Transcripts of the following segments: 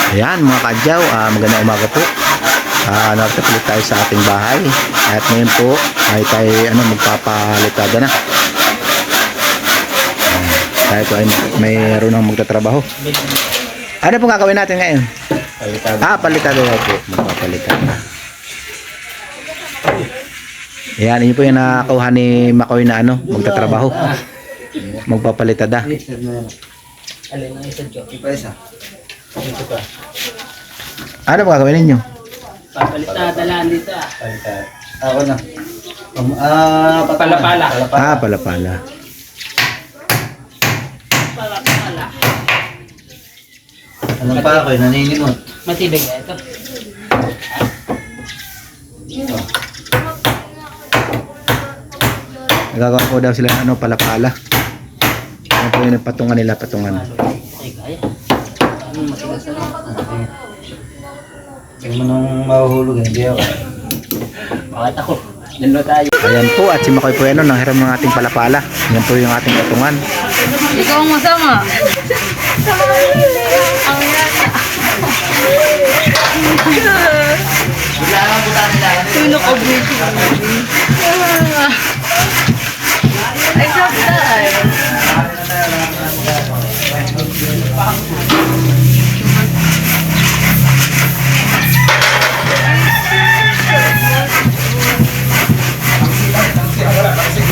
Ayan mga kadyaw, magandang umaga po. Nagtapalit tayo sa ating bahay. At ngayon po ay tayo magpapalitada na. Tayo po ay mayroon ng magtatrabaho. Ano po gagawin natin ngayon? Palitada. Palitada na po. Magpapalitada. Ayan, yun po yung nakakuha ni Makoy na magtatrabaho. Magpapalitada. Alin ang isa, Joe? Ipa isa. Ito pa. Ano po gagawin ninyo? Papalitada lang dito ah. Palitada. Ako na. Pala-pala. Pala-pala. Pala-pala. Anong pa ako? Naninimot. Matibig na ito. Nagagawa po daw sila pala-pala. Ano po yung patungan nila, patungan. Ay, kaya. Anong matigas na rin? Huwag mo nung mahuhulog. Hindi ako. Bakit ako? Nandun tayo. Ayan po, at si Makoy po nanghiram ng ating pala-pala. Yan po yung ating patungan. Ikaw ang masama. Wala naman po tayo nila. Tulog o beauty. Ay, sabi na ay.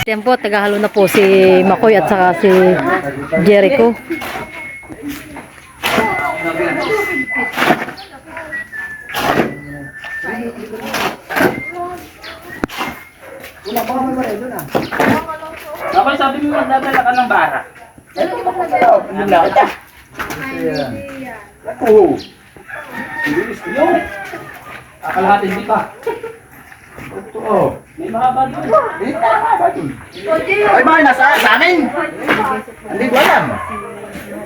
Tempo, tagahalo na po si Makoy at saka si Jericho. Ako sabi mo magdadala ka ng bara. Ano lang ito? Oo. Yung. Akalahati hindi pa. Oo. May mahaba doon. May mahaba doon. Ay, mga nasa sa amin. Hindi ko alam.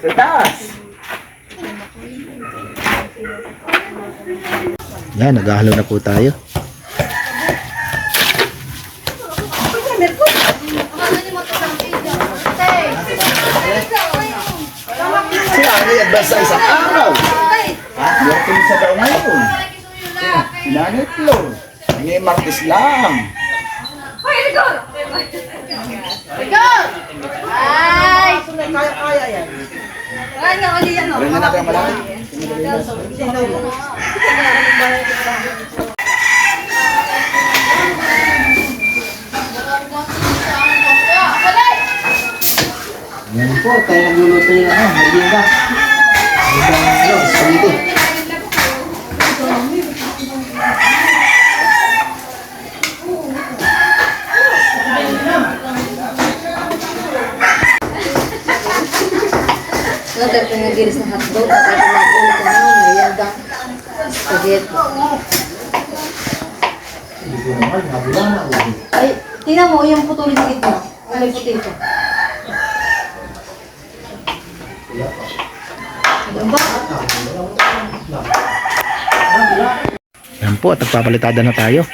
Sa taas. Yan, naghahalo na po tayo. Siya ang i-advance sa isang araw. Yung kumisa daw ngayon. Sinanitlo. Hindi martis lang. Ay! Kaya yan. Kaya uli yan o. Rin na natin ang malaki. Yan po, tayo nagluluto yung merienda. Spaghetti. Dahil kung nagilis ng hotdog at ito mag-ulit ko naman, merienda. Spaghetti. Ay, tingnan mo yung putulin sa gitna. May potato. Ano ba? Yan po, at nagpapalitada na tayo.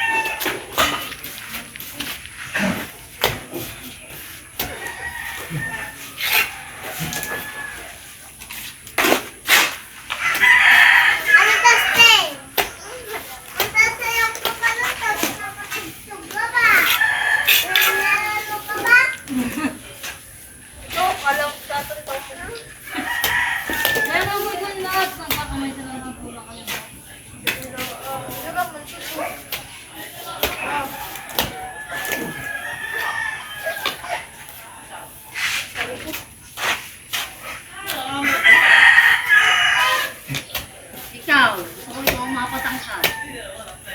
Ikaw, gusto ko yung mapatangkad.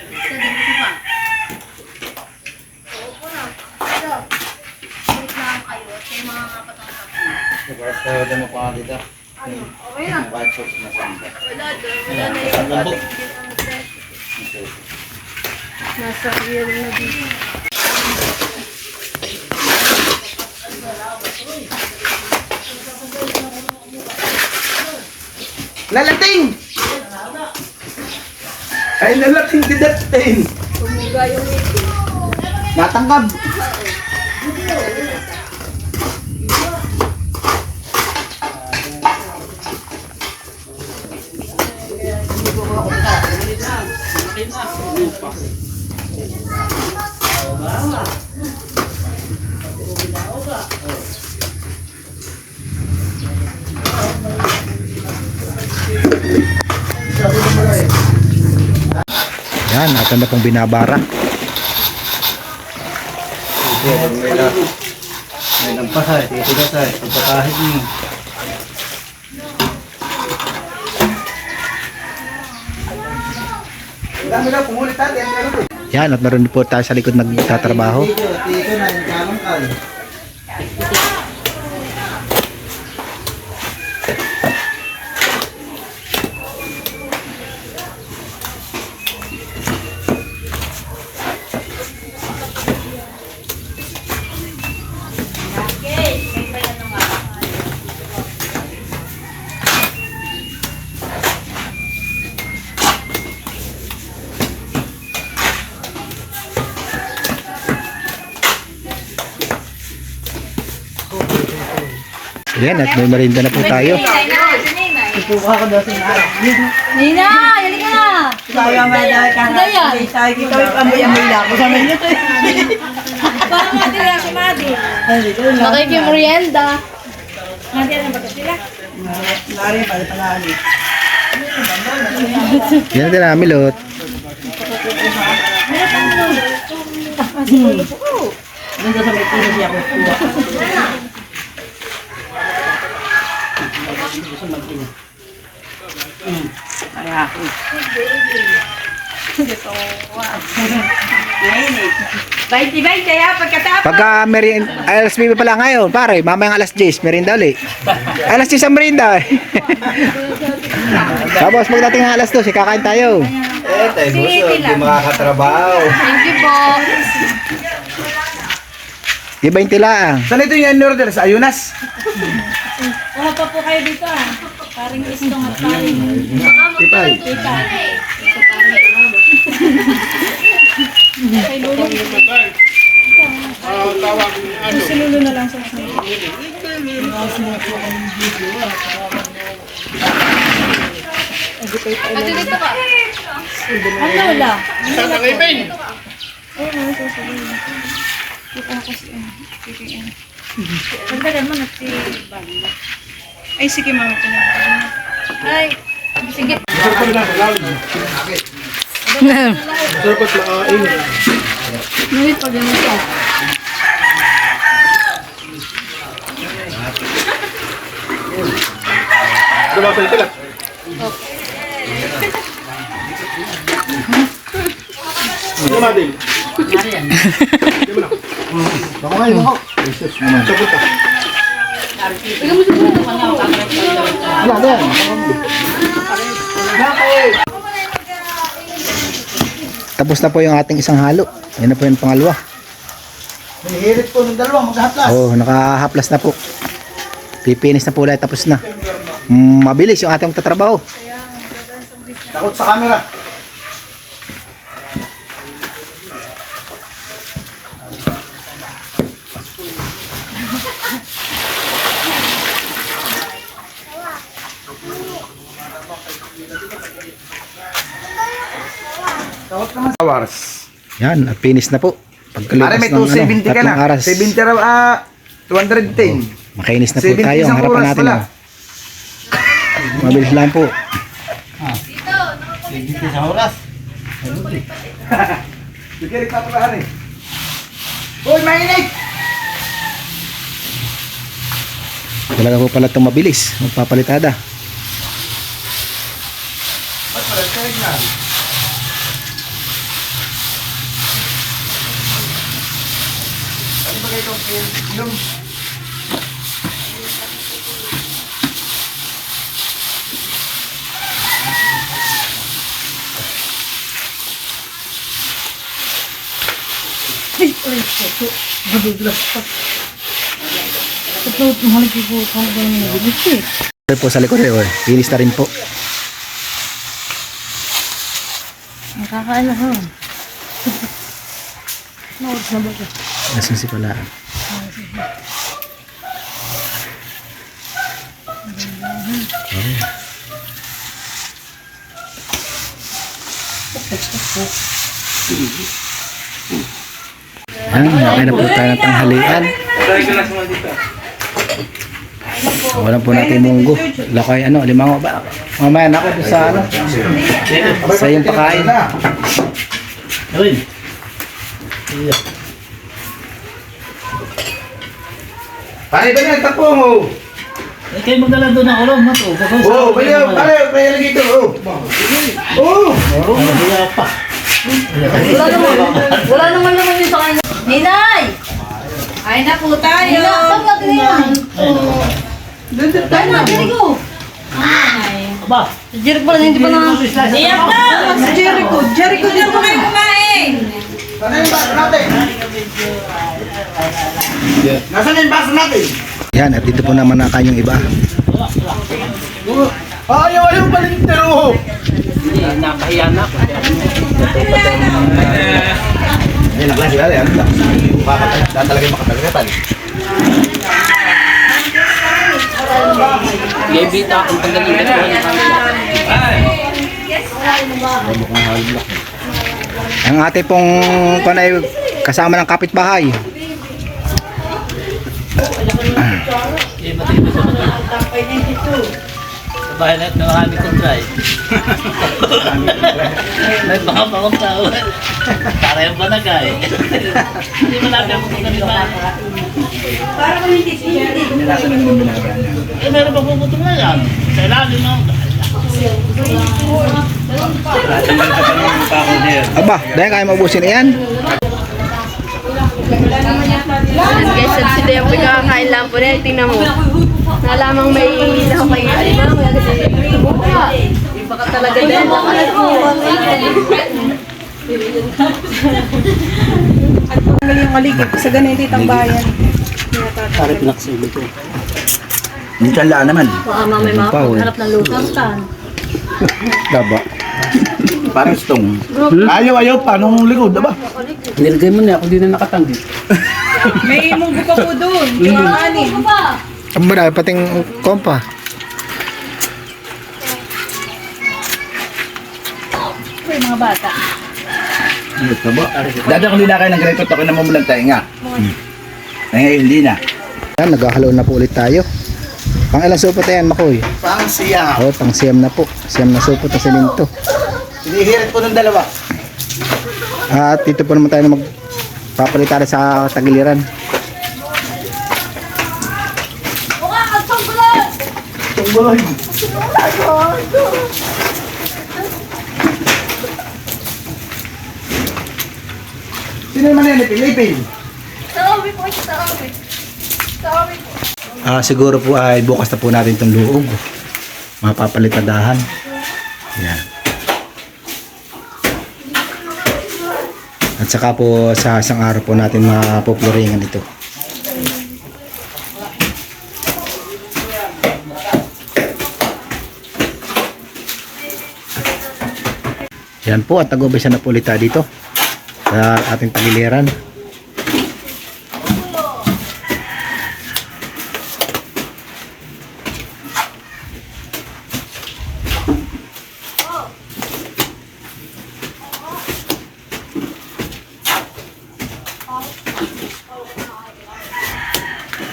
Ikaw din ito ba? Oo na. Ito. Balik lang kayo at yung mga mapatangkad. Nagkakaroon mo pa dito. Okay na. White sauce na sanda. Wala doon. Wala na yung Lambok. nasa real na dito. Lalating! Ay, lalating didating! Tumiga yung meeting. Natangkab! Yan, atin na pong binabara. May lampasay, titigasay, pagkakahit mo. Dami na, pumulit natin. Yan, at naroon po tayo sa likod nagtatrabaho. Tito na, yung kamang kal. Yan, at may merinda na po tayo. Nina, yali ka na. Parang mati na si Madi. Nakikimorienda. Yan din namin, Lot. Pagka merienda, alas 9 pala ngayon, pare, mamayang alas 10, merienda ulit. Alas 10 ang merienda. Tapos pagdating ng alas 12, kakain tayo. Tayo gusto, hindi makakatrabaho. Thank you po. Di 20 lang. Saan ito yung order? Sa Ayunas? Kuha pa po kayo dito ah. Paring istong at paring Tipay. kay Lulu. Si Lulu na lang sa sunod. Ate dito ka. Ano wala? Pagdagan mo na si Banda. Ay sige mama, pinagdagan mo. Ay, sige. Ngunit pag yung ito. Baka ngayon ako. Jesus naman. Sabot ka. Wala na yan. Tapos na po yung ating isang halo. Yan na po yung pangalawa. Hinihirit po ng dalawa, maghahaplas. Oh, nakahaplas na po. Pipinis na po ulit, tapos na. Mabilis yung ating tatrabaho. Takot sa camera. Hours. Yan, at finish na po. Pare, Pagkalipas may ng 270 ka tatlong na. aras. 70 raw, 210. Makainis na po 70 tayo. Ang isang harapan oras natin. pala. Oh. Mabilis lang po. 70 sa oras. Sige, rin papagahan eh. Uy, mainit! Talaga po pala itong mabilis. Magpapalitada. Ba't pala, kahit na? Ano ba kayo itong yung... Ito po sa likod eh. Oh. Finish na rin po. Nakakaano ho. Nautos na ba ito? Nasaan si pala. Nakain na po tayo ng tanghalian. Wala po natin munggo. Lakay limango ba? Mamaya na ako doon sa sa yung pakain. Pare ba na tapong oh. Kayo magdala doon ng ulam, mato. Oh, pare lagi ito. Oh. Wala naman yung sa kanya. Ninay! Ay na po tayo. Ninay, saan ka tinihan? Tayo na, Jericho! Aba, Si Jericho pala, hindi pa na. Iyak na! Si Jericho. Jericho, dito po kayo kumain. Nasaan yung baso natin? Nasaan yung baso natin? Yan, at dito po naman nakain yung iba. Ayaw palintero. napahiya na ako. Yan ang klase yan. Talagang makatagatan. Gabita akong tanggalin na ito. Ang ate pong kanay kasama ng kapitbahay. Bahay na marami kong try. May mga pakong tao. Para yung banagay. Hindi mo natin ako kung kanina. Eh, meron pa puputong na yan. Sa ilalim na. Aba, dahil kaya mabusin iyan. Guys, sa sila yung pagkakain lang po rin. Tingnan mo. Nalamang may ilaw kayo. Alam mo, baka talaga din. Tanggal yung maligid sa ganititang bayan. Para pinakasili ko. Minsan laan naman. Baka mamay makahanap ng lutang tan. Daba. Parang stong. Ayaw pa nung likod, diba? Nilagay mo na ako, di na nakatanggi. May munggo pa po doon. Yung anin. Ang marami pating kompa. May mga bata. Dati kung hindi na kayo ng ganito, ako na mumulang tayo nga. Ay ngayon, hindi na. Yan, naghahalo na po ulit tayo. Pang ilang supot na yan, Makoy? Pang siya. Oh, pang siyam na po. Siyam na supot na siminto. Hinihirit po ng dalawa. At dito po naman tayo na magpapalitan sa tagiliran. Tungguloy. Sino naman yan? Lipin? Siguro po ay bukas na po natin itong luog. Mapapalitadahan. Yan. At saka po sa isang araw po natin mapupluringan ito. Yan po at nag-umpisa na po ulit tayo dito sa ating tagiliran.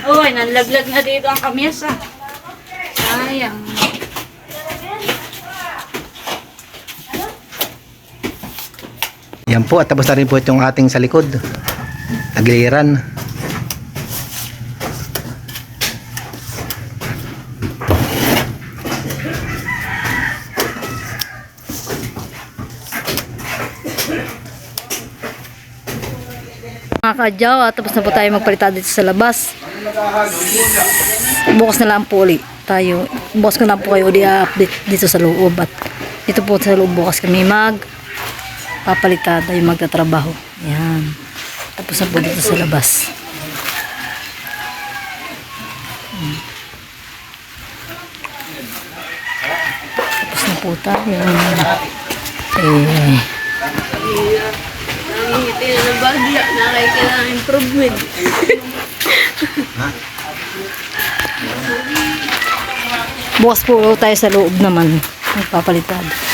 Uy, nalaglag na dito ang kamyas ah. Sayang. Yan po at tapos na rin po itong ating sa likod. Tagiliran. Mga kadyaw, tapos na po tayo magpalitan dito sa labas. Bukas na lang po ulit tayo. Bukas ko na po kayo i-update dito sa loob. At dito po sa loob bukas kami papalitan tayo magtatrabaho. Yan. Tapos na po dito sa labas. Tapos na po tayo. Nangingiti na ng bagya. Nakikailangan improvement. Bukas po tayo sa loob naman. Magpapalitan.